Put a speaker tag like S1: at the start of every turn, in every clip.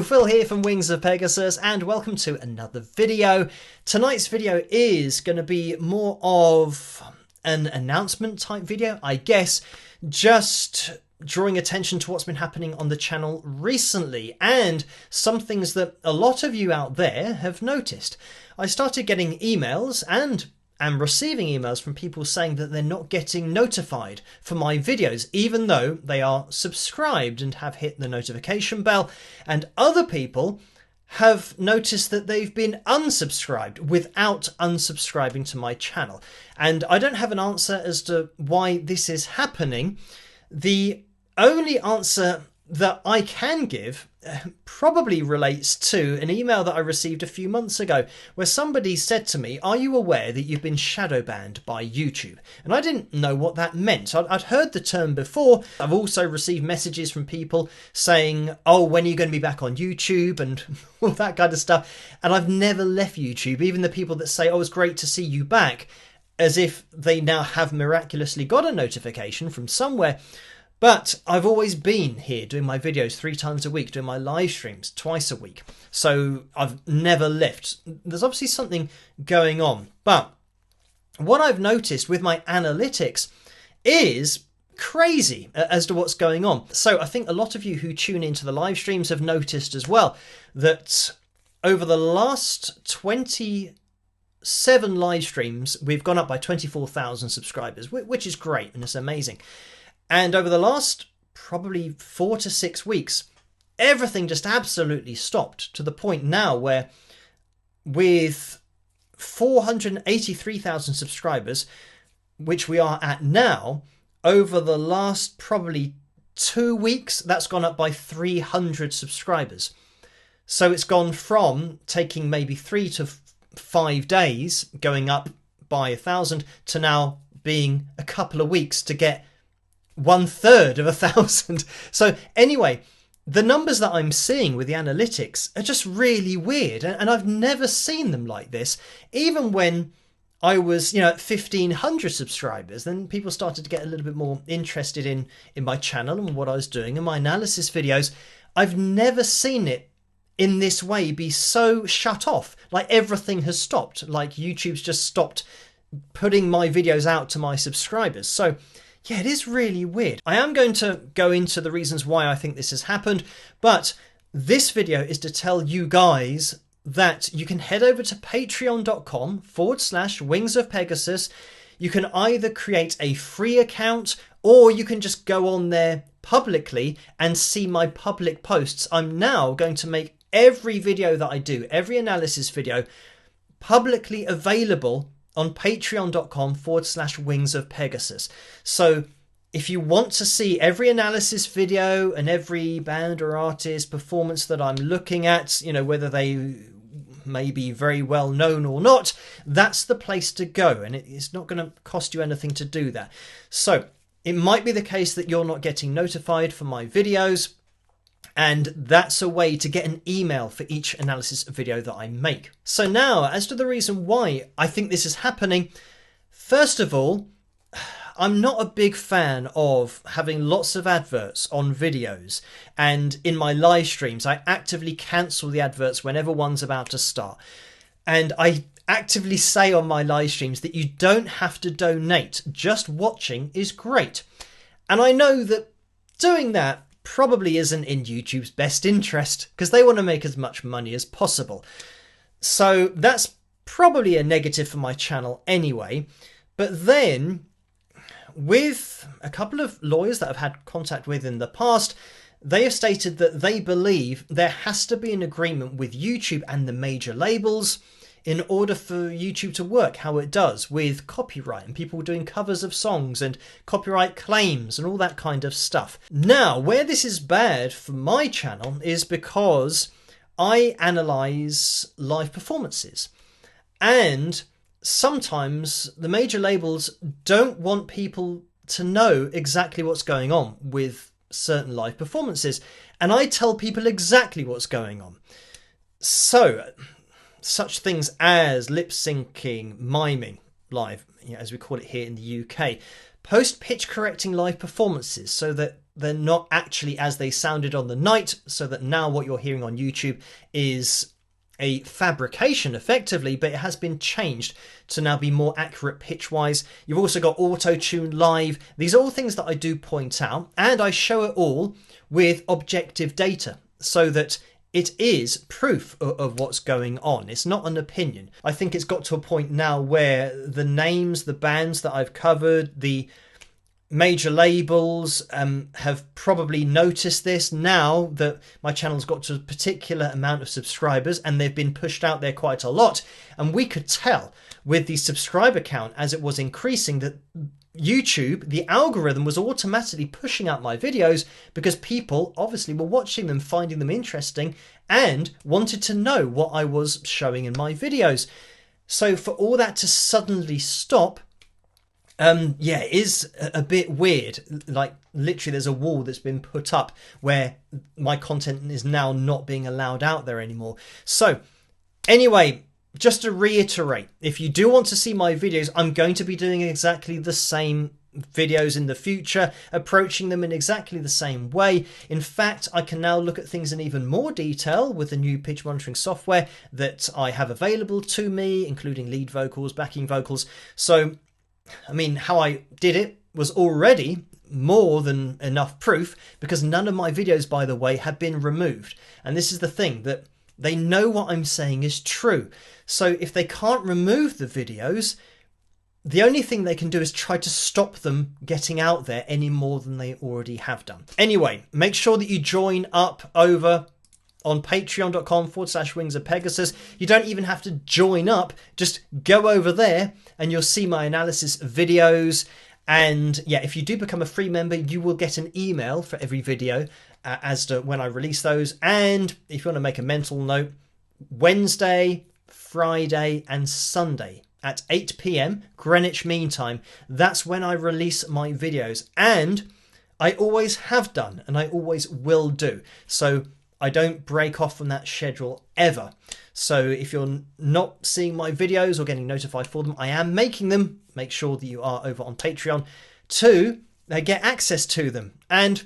S1: Hello, Phil here from Wings of Pegasus and welcome to another video. Tonight's video is going to be more of an announcement type video, I guess, just drawing attention to what's been happening on the channel recently and some things that a lot of you out there have noticed. I started getting emails and am receiving emails from people saying that they're not getting notified for my videos, even though they are subscribed and have hit the notification bell. And other people have noticed that they've been unsubscribed without unsubscribing to my channel. And I don't have an answer as to why this is happening. The only answer that I can give probably relates to an email that I received a few months ago where somebody said to me, "Are you aware that you've been shadow banned by YouTube?" And I didn't know what that meant. I'd heard the term before. I've also received messages from people saying, "Oh, when are you going to be back on YouTube?" and all that kind of stuff. And I've never left YouTube. Even the people that say, "Oh, it's great to see you back," as if they now have miraculously got a notification from somewhere. But I've always been here doing my videos 3 times a week, doing my live streams twice a week. So I've never left. There's obviously something going on. But what I've noticed with my analytics is crazy as to what's going on. So I think a lot of you who tune into the live streams have noticed as well that over the last 27 live streams, we've gone up by 24,000 subscribers, which is great and it's amazing. And over the last probably 4 to 6 weeks, everything just absolutely stopped to the point now where with 483,000 subscribers, which we are at now, over the last probably 2 weeks, that's gone up by 300 subscribers. So it's gone from taking maybe 3 to 5 days going up by 1,000 to now being a couple of weeks to get 1/3 of 1,000. So anyway, the numbers that I'm seeing with the analytics are just really weird, and I've never seen them like this. Even when I was, at 1,500 subscribers, then people started to get a little bit more interested in my channel and what I was doing and my analysis videos. I've never seen it in this way be so shut off, like everything has stopped, like YouTube's just stopped putting my videos out to my subscribers. So yeah, it is really weird. I am going to go into the reasons why I think this has happened, but this video is to tell you guys that you can head over to patreon.com/Wings of Pegasus. You can either create a free account or you can just go on there publicly and see my public posts. I'm now going to make every video that I do, every analysis video, publicly available on patreon.com/Wings of Pegasus. So if you want to see every analysis video and every band or artist performance that I'm looking at, whether they may be very well known or not, that's the place to go. And it's not going to cost you anything to do that. So it might be the case that you're not getting notified for my videos, and that's a way to get an email for each analysis video that I make. So now, as to the reason why I think this is happening, first of all, I'm not a big fan of having lots of adverts on videos, and in my live streams, I actively cancel the adverts whenever one's about to start. And I actively say on my live streams that you don't have to donate, just watching is great. And I know that doing that probably isn't in YouTube's best interest because they want to make as much money as possible. So that's probably a negative for my channel anyway. But then with a couple of lawyers that I've had contact with in the past, they have stated that they believe there has to be an agreement with YouTube and the major labels in order for YouTube to work how it does with copyright and people doing covers of songs and copyright claims and all that kind of stuff. Now, where this is bad for my channel is because I analyze live performances, and sometimes the major labels don't want people to know exactly what's going on with certain live performances, and I tell people exactly what's going on. So such things as lip syncing, miming live, as we call it here in the UK, post pitch correcting live performances so that they're not actually as they sounded on the night, so that now what you're hearing on YouTube is a fabrication effectively, but it has been changed to now be more accurate pitch wise. You've also got auto tune live. These are all things that I do point out, and I show it all with objective data so that it is proof of what's going on. It's not an opinion. I think it's got to a point now where the names, the bands that I've covered, the major labels have probably noticed this now that my channel's got to a particular amount of subscribers, and they've been pushed out there quite a lot. And we could tell with the subscriber count as it was increasing that YouTube, the algorithm, was automatically pushing out my videos because people obviously were watching them, finding them interesting, and wanted to know what I was showing in my videos. So for all that to suddenly stop, yeah, it is a bit weird. Like literally there's a wall that's been put up where my content is now not being allowed out there anymore. So anyway, just to reiterate, if you do want to see my videos, I'm going to be doing exactly the same videos in the future, approaching them in exactly the same way. In fact, I can now look at things in even more detail with the new pitch monitoring software that I have available to me, including lead vocals, backing vocals. So, I mean, how I did it was already more than enough proof, because none of my videos, by the way, have been removed. And this is the thing, that they know what I'm saying is true. So if they can't remove the videos, the only thing they can do is try to stop them getting out there any more than they already have done. Anyway, make sure that you join up over on patreon.com/Wings of Pegasus. You don't even have to join up. Just go over there and you'll see my analysis videos. And yeah, if you do become a free member, you will get an email for every video as to when I release those. And if you want to make a mental note, Wednesday, Friday and Sunday at 8 p.m. Greenwich Mean Time, that's when I release my videos. And I always have done, and I always will do. So I don't break off from that schedule ever. So if you're not seeing my videos or getting notified for them, I am making them. Make sure that you are over on Patreon to get access to them. And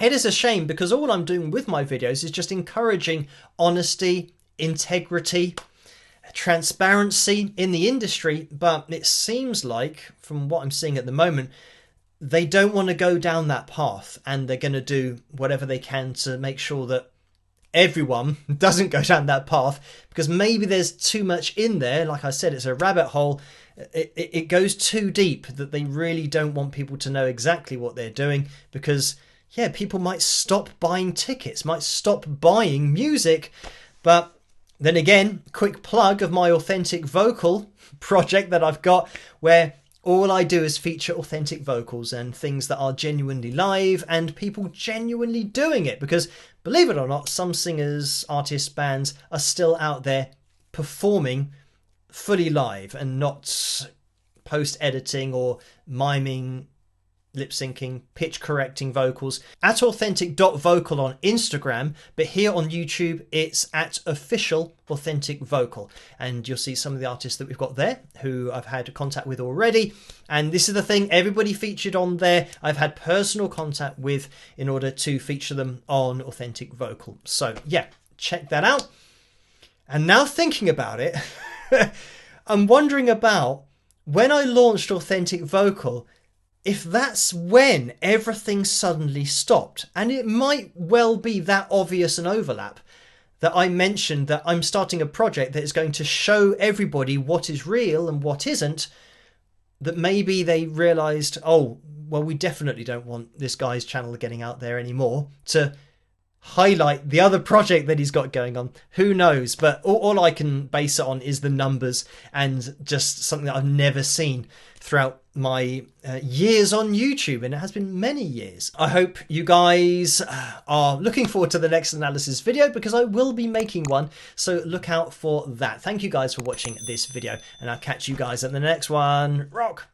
S1: it is a shame because all I'm doing with my videos is just encouraging honesty, integrity, transparency in the industry. But it seems like, from what I'm seeing at the moment, they don't want to go down that path, and they're going to do whatever they can to make sure that everyone doesn't go down that path, because maybe there's too much in there. Like I said, it's a rabbit hole. It goes too deep that they really don't want people to know exactly what they're doing, because yeah, people might stop buying tickets, might stop buying music. But then again, quick plug of my authentic vocal project that I've got, where all I do is feature authentic vocals and things that are genuinely live and people genuinely doing it. Because believe it or not, some singers, artists, bands are still out there performing fully live and not post-editing or miming, lip-syncing, pitch correcting vocals. At authentic.vocal on Instagram, but here on YouTube it's at official authentic vocal, and you'll see some of the artists that we've got there who I've had contact with already. And this is the thing, everybody featured on there I've had personal contact with in order to feature them on authentic vocal. So yeah, check that out. And now thinking about it, I'm wondering about when I launched authentic vocal, if that's when everything suddenly stopped. And it might well be that obvious an overlap that I mentioned that I'm starting a project that is going to show everybody what is real and what isn't, that maybe they realised, oh, well, we definitely don't want this guy's channel getting out there anymore, to highlight the other project that he's got going on. Who knows? But all I can base it on is the numbers and just something that I've never seen throughout my years on YouTube, and it has been many years. I hope you guys are looking forward to the next analysis video, because I will be making one, so look out for that. Thank you guys for watching this video, and I'll catch you guys in the next one. Rock!